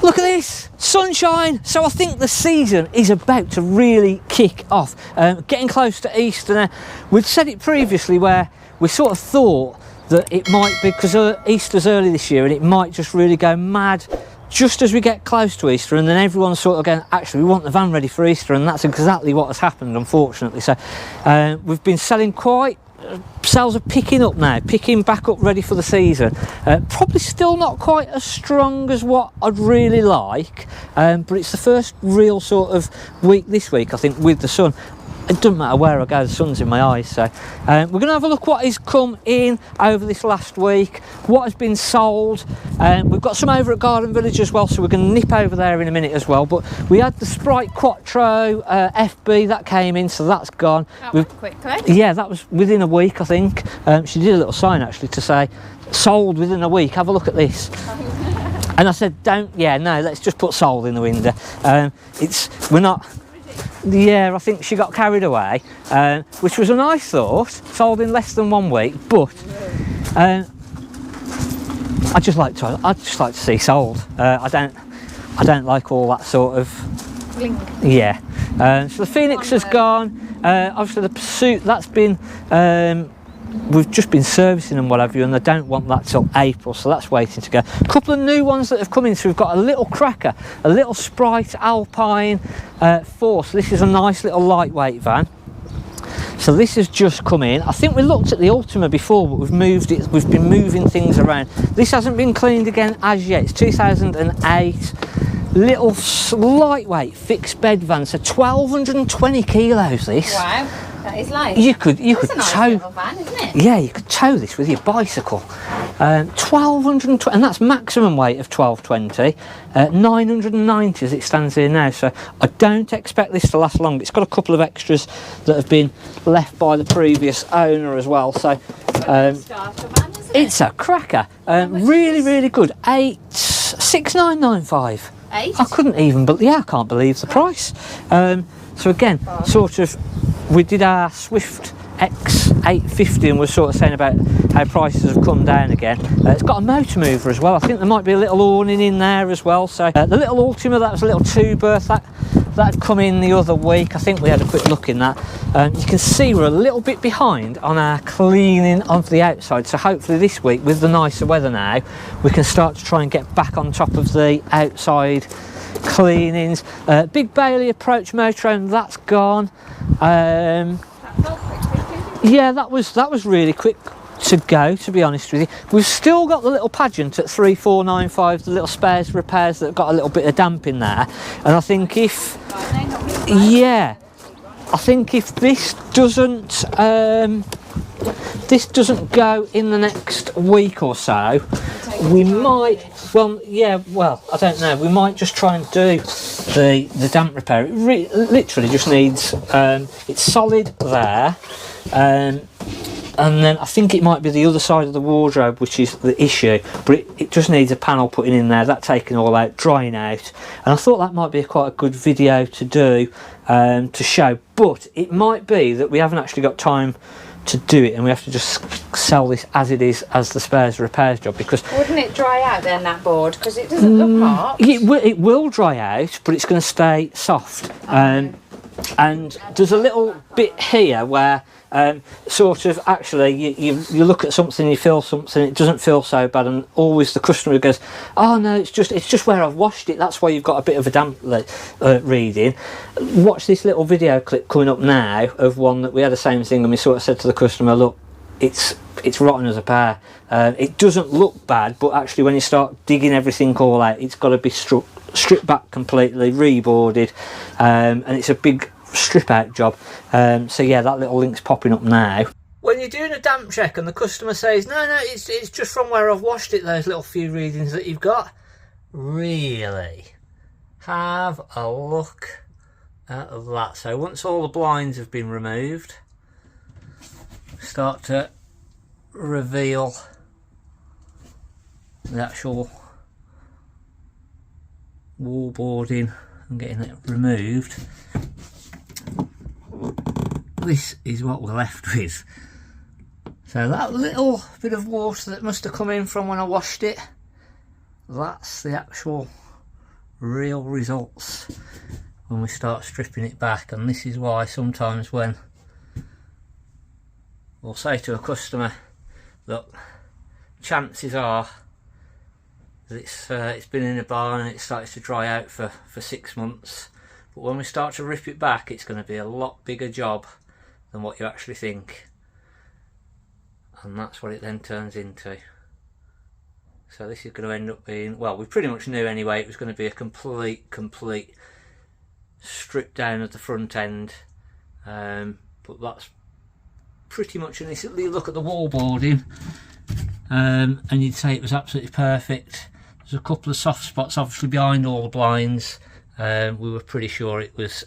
Look at this, sunshine. So I think the season is about to really kick off. Getting close to Easter now. We've said it previously where we sort of thought that it might be, because Easter's early this year, and it might just really go mad just as we get close to Easter, and then everyone's sort of going, actually we want the van ready for Easter, and that's exactly what has happened, unfortunately. So we've been selling quite, sales are picking up now, picking back up, ready for the season. Probably still not quite as strong as what I'd really like, but it's the first real sort of week this week, I think, with the sun. It doesn't matter where I go, the sun's in my eyes. So we're going to have a look what has come in over this last week, what has been sold. We've got some over at Garden Village as well, so we're going to nip over there in a minute as well. But we had the Sprite Quattro FB that came in, so that's gone. That went quickly. Yeah, that was within a week, I think. She did a little sign actually to say sold within a week. Have a look at this. And I said, no, let's just put sold in the window. We're not. Yeah, I think she got carried away, which was a nice thought. Sold in less than 1 week, but I just like to see sold. I don't like all that sort of. Blink. Yeah. So the Phoenix has gone. Obviously the Pursuit, that's been. We've just been servicing and what have you, and they don't want that till April, so that's waiting to go. A couple of new ones that have come in, so we've got a little Cracker, a little Sprite Alpine Force. This is a nice little lightweight van. So this has just come in. I think we looked at the Ultima before, but we've moved it. We've been moving things around. This hasn't been cleaned again as yet. It's 2008. Little lightweight fixed bed van, so 1,220 kilos. This. Wow. That is light. You could That's a nice tow. little van, isn't it? Yeah, you could tow this with your bicycle. 1,220, and that's maximum weight of 1,220. 990 as it stands here now. So I don't expect this to last long. It's got a couple of extras that have been left by the previous owner as well. So Starter van, isn't it? it's a cracker. Really good. 6,995. 8? I couldn't even, but yeah, I can't believe the price. So again, sort of, we did our Swift X850 and we're sort of saying about how prices have come down again. It's got a motor mover as well. I think there might be a little awning in there as well. So the little Ultima, that was a little 2-berth, that had come in the other week. I think we had a quick look in that. You can see we're a little bit behind on our cleaning of the outside, so hopefully this week, with the nicer weather now, we can start to try and get back on top of the outside cleanings. Big Bailey approach motorhome, that's gone. Yeah, that was really quick to go, to be honest with you. We've still got the little Pageant at 3,495, the little spares repairs that got a little bit of damp in there, and I think if this doesn't go in the next week or so, we might, I don't know, we might just try and do the damp repair. It literally just needs, it's solid there, and then I think it might be the other side of the wardrobe which is the issue, but it just needs a panel putting in there, that taken all out, drying out, and I thought that might be quite a good video to do, to show, but it might be that we haven't actually got time to do it and we have to just sell this as it is, as the spares repairs job, because wouldn't it dry out then, that board, because it doesn't look hot? It will dry out, but it's going to stay soft. And there's a little bit here where sort of actually you look at something, you feel something, it doesn't feel so bad, and always the customer goes, oh no, it's just where I've washed it, that's why you've got a bit of a damp reading. Watch this little video clip coming up now of one that we had the same thing, and we sort of said to the customer, look, it's rotten as a pear. It doesn't look bad, but actually when you start digging everything all out, it's got to be stripped back completely, reboarded, and it's a big strip out job. So yeah, that little link's popping up now. When you're doing a damp check and the customer says, no, it's just from where I've washed it, those little few readings that you've got, really? Have a look at that. So once all the blinds have been removed, start to reveal the actual wall boarding and getting it removed. This is what we're left with. So that little bit of water that must have come in from when I washed it, that's the actual real results when we start stripping it back. And this is why sometimes when we'll say to a customer, look, chances are that it's been in a barn and it starts to dry out for 6 months, but when we start to rip it back, it's going to be a lot bigger job than what you actually think, and that's what it then turns into. So this is going to end up being, well, we pretty much knew anyway it was going to be a complete strip down of the front end, but that's pretty much an easy look at the wall boarding, and you'd say it was absolutely perfect. There's a couple of soft spots obviously behind all the blinds. We were pretty sure it was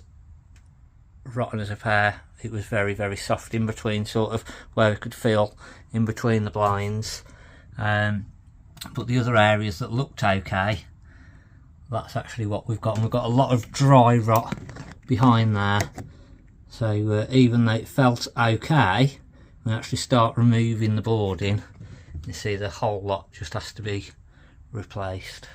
rotten as a pear. It was very soft in between, sort of where we could feel in between the blinds, but the other areas that looked okay, that's actually what we've got. And we've got a lot of dry rot behind there, so even though it felt okay, we actually start removing the boarding, you see the whole lot just has to be replaced.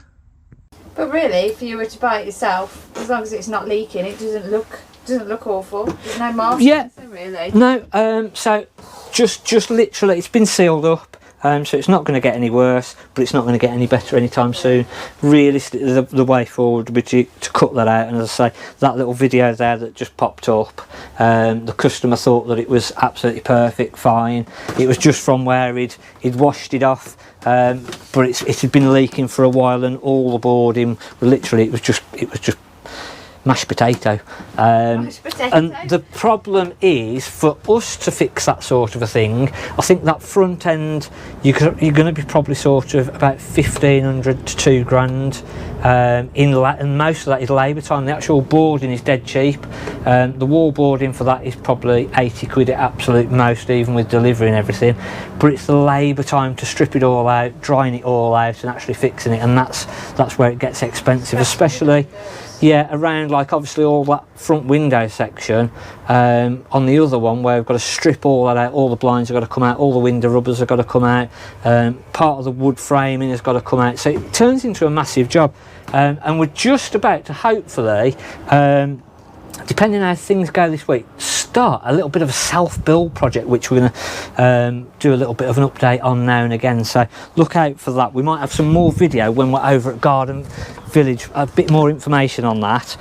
But really, if you were to buy it yourself, as long as it's not leaking, it doesn't look awful. There's no marks. Yeah. Really. No. So just literally, it's been sealed up. So it's not going to get any worse, but it's not going to get any better anytime soon. Realistically, the way forward would be to cut that out. And as I say, that little video there that just popped up, the customer thought that it was absolutely perfect, fine. It was just from where he'd washed it off, but it had been leaking for a while, and all the boarding, literally, it was just mashed potato. Mashed potato. And the problem is, for us to fix that sort of a thing, I think that front end, you're going to be probably sort of about 1,500 to £2,000, and most of that is labour time. The actual boarding is dead cheap. The wall boarding for that is probably 80 quid at absolute most, even with delivery and everything, but it's the labour time to strip it all out, drying it all out and actually fixing it, and that's where it gets expensive, especially around, like, obviously all that front window section. On the other one, where we've got to strip all that out, all the blinds have got to come out, all the window rubbers have got to come out, part of the wood framing has got to come out, so it turns into a massive job, and we're just about to hopefully, depending on how things go this week, start a little bit of a self-build project, which we're going to do a little bit of an update on now and again, so look out for that. We might have some more video when we're over at Garden Village, a bit more information on that.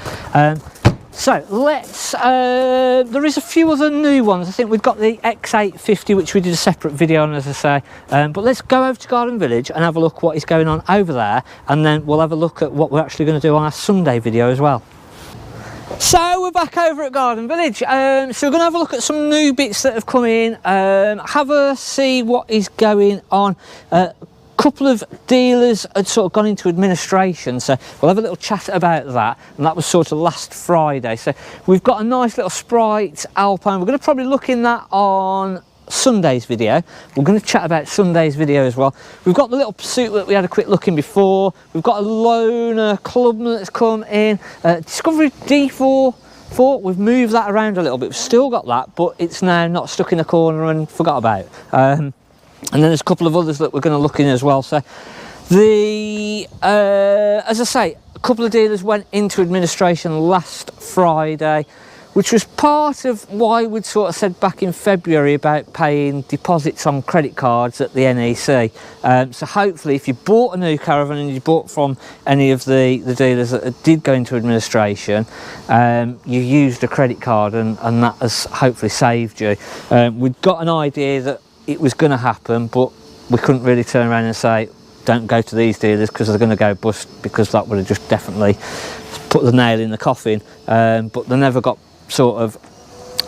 So let's, there is a few other new ones. I think we've got the X850, which we did a separate video on, as I say, but let's go over to Garden Village and have a look what is going on over there, and then we'll have a look at what we're actually going to do on our Sunday video as well. So we're back over at Garden Village, so we're going to have a look at some new bits that have come in, have a see what is going on. Couple of dealers had sort of gone into administration, so we'll have a little chat about that, and that was sort of last Friday. So we've got a nice little Sprite Alpine. We're going to probably look in that on Sunday's video. We're going to chat about Sunday's video as well. We've got the little Pursuit that we had a quick look in before. We've got a Loner Clubman that's come in, Discovery D4. We've moved that around a little bit. We've still got that, but it's now not stuck in a corner and forgot about. And then there's a couple of others that we're going to look in as well. So the as I say, a couple of dealers went into administration last Friday, which was part of why we'd sort of said back in February about paying deposits on credit cards at the NEC. So hopefully, if you bought a new caravan and you bought from any of the dealers that did go into administration, you used a credit card, and that has hopefully saved you. We'd got an idea that it was going to happen, but we couldn't really turn around and say don't go to these dealers because they're going to go bust, because that would have just definitely put the nail in the coffin. But they never got sort of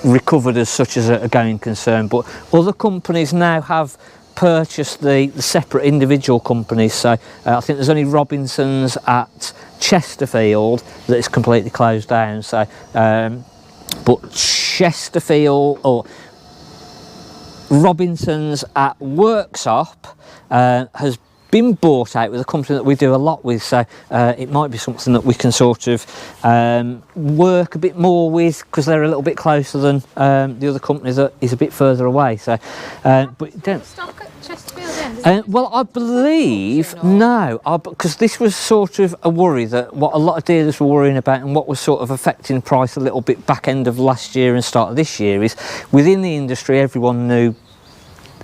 recovered as such as a going concern. But other companies now have purchased the separate individual companies, so I think there's only Robinson's at Chesterfield that is completely closed down. So but Chesterfield or Robinson's at Worksop has been bought out with a company that we do a lot with, so it might be something that we can sort of work a bit more with, because they're a little bit closer than the other company that is a bit further away. So, but don't. Stock at Chesterfield then? Well, I believe no, because this was sort of a worry that what a lot of dealers were worrying about, and what was sort of affecting price a little bit back end of last year and start of this year, is within the industry everyone knew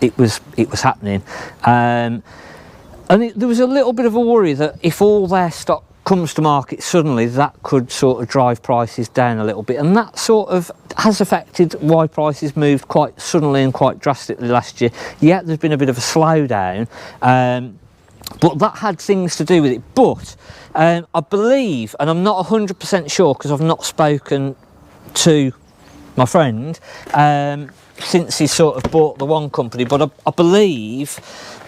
it was happening, and there was a little bit of a worry that if all their stock comes to market suddenly, that could sort of drive prices down a little bit, and that sort of has affected why prices moved quite suddenly and quite drastically last year. Yeah, there's been a bit of a slowdown, but that had things to do with it. But I believe, and I'm not 100% sure because I've not spoken to my friend since he sort of bought the one company, but I believe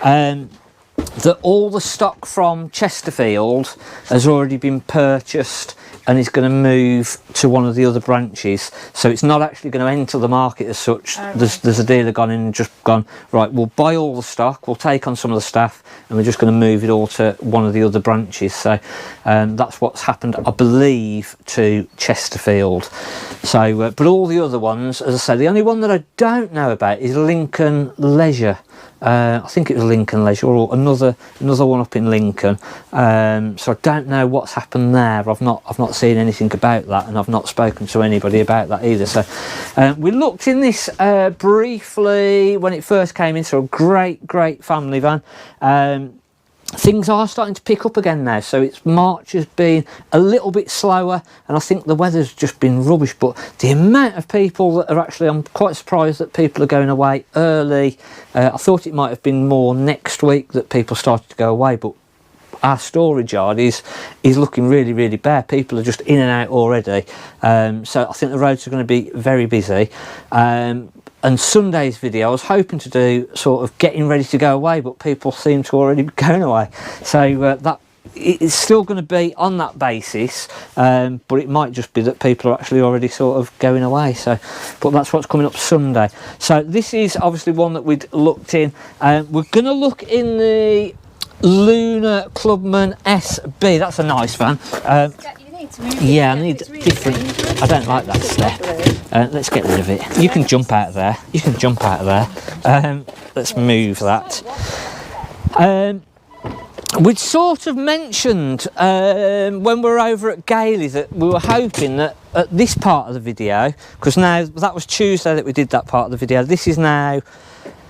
that all the stock from Chesterfield has already been purchased and is going to move to one of the other branches, so it's not actually going to enter the market as such. Oh, right. There's a dealer gone in and just gone, right, we'll buy all the stock, we'll take on some of the staff, and we're just going to move it all to one of the other branches. So that's what's happened, I believe, to Chesterfield. So but all the other ones, as I say, the only one that I don't know about is Lincoln Leisure. I think it was Lincoln Leisure, or another one up in Lincoln. So I don't know what's happened there. I've not seen anything about that, and I've not spoken to anybody about that either. So we looked in this briefly when it first came in. So a great family van. Things are starting to pick up again now, so March has been a little bit slower, and I think the weather's just been rubbish, but the amount of people that are actually, I'm quite surprised that people are going away early. I thought it might have been more next week that people started to go away, but our storage yard is looking really bare. People are just in and out already, so I think the roads are going to be very busy. And Sunday's video I was hoping to do sort of getting ready to go away, but people seem to already be going away, so that it's still going to be on that basis, but it might just be that people are actually already sort of going away. So, but that's what's coming up Sunday. So this is obviously one that we'd looked in. We're going to look in the Lunar Clubman SB. That's a nice van. Yeah, I need different. I don't like that step. Let's get rid of it. You can jump out of there. You can jump out of there. Let's move that. We'd sort of mentioned when we were over at Gailey that we were hoping that at this part of the video, because now that was Tuesday that we did that part of the video, this is now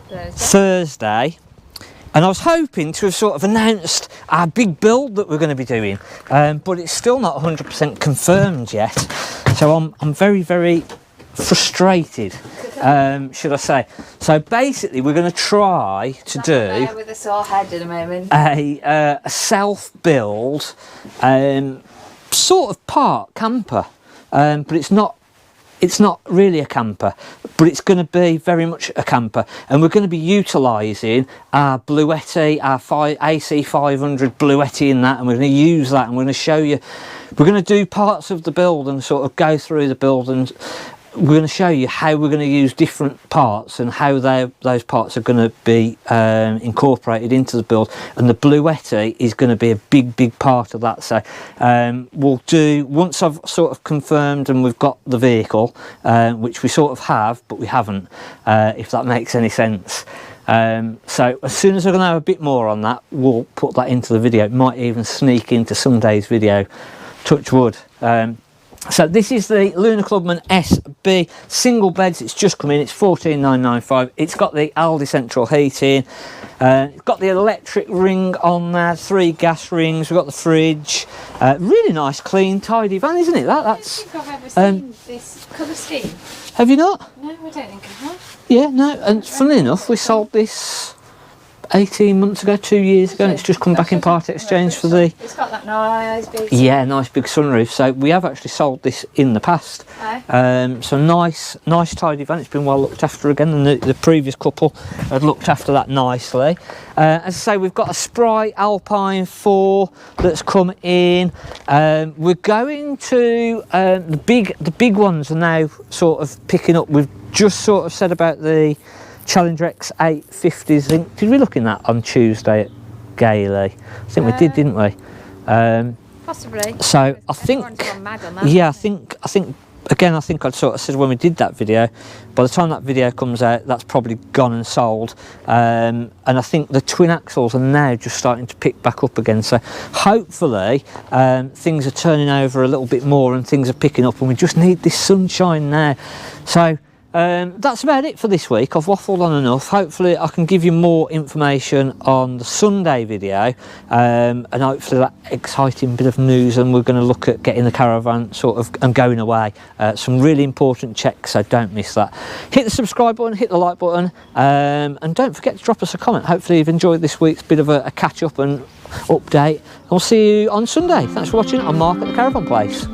Thursday. And I was hoping to have sort of announced our big build that we're going to be doing, but it's still not 100% confirmed yet. So I'm very frustrated, should I say. So basically we're going to try to do with a sore head in a moment. A self-build sort of part camper, but it's not really a camper, but it's going to be very much a camper, and we're going to be utilising our Bluetti, our AC500 Bluetti in that, and we're going to use that, and we're going to show you, we're going to do parts of the build and sort of go through the build, and we're going to show you how we're going to use different parts and how those parts are going to be incorporated into the build, and the Bluetti is going to be a big part of that. So we'll do, once I've sort of confirmed and we've got the vehicle, which we sort of have but we haven't, if that makes any sense. So as soon as I'm going to have a bit more on that, we'll put that into the video. It might even sneak into Sunday's video, touch wood. So this is the Lunar Clubman SB single beds. It's just come in. It's 14,995. It's got the Aldi central heating. It's got the electric ring on there, 3 gas rings. We've got the fridge. Really nice, clean, tidy van, isn't it? That's. I don't think I've ever seen this colour scheme. Have you not? No, I don't think I have. Yeah, no. And funnily enough, we sold this 18 months ago, 2 years ago, and it's just come back in part exchange for the... It's got that nice big... Yeah, nice big sunroof. So we have actually sold this in the past. So nice tidy van. It's been well looked after again, and the previous couple had looked after that nicely. As I say, we've got a Spry Alpine 4 that's come in. We're going to... the big ones are now sort of picking up. We've just sort of said about the Challenger X850s. Did we look in that on Tuesday at scaly. I think we did, didn't we? Possibly. So I Everyone's think, gone mad on that, yeah, I hasn't think again, I think I'd sort of said when we did that video, by the time that video comes out, that's probably gone and sold. And I think the twin axles are now just starting to pick back up again. So hopefully things are turning over a little bit more and things are picking up, and we just need this sunshine now. So that's about it for this week. I've waffled on enough. Hopefully I can give you more information on the Sunday video, and hopefully that exciting bit of news, and we're going to look at getting the caravan sort of and going away. Some really important checks, so don't miss that. Hit the subscribe button, hit the like button, and don't forget to drop us a comment. Hopefully you've enjoyed this week's bit of a catch up and update. I'll see you on Sunday. Thanks for watching. I'm Mark at the Caravan Place.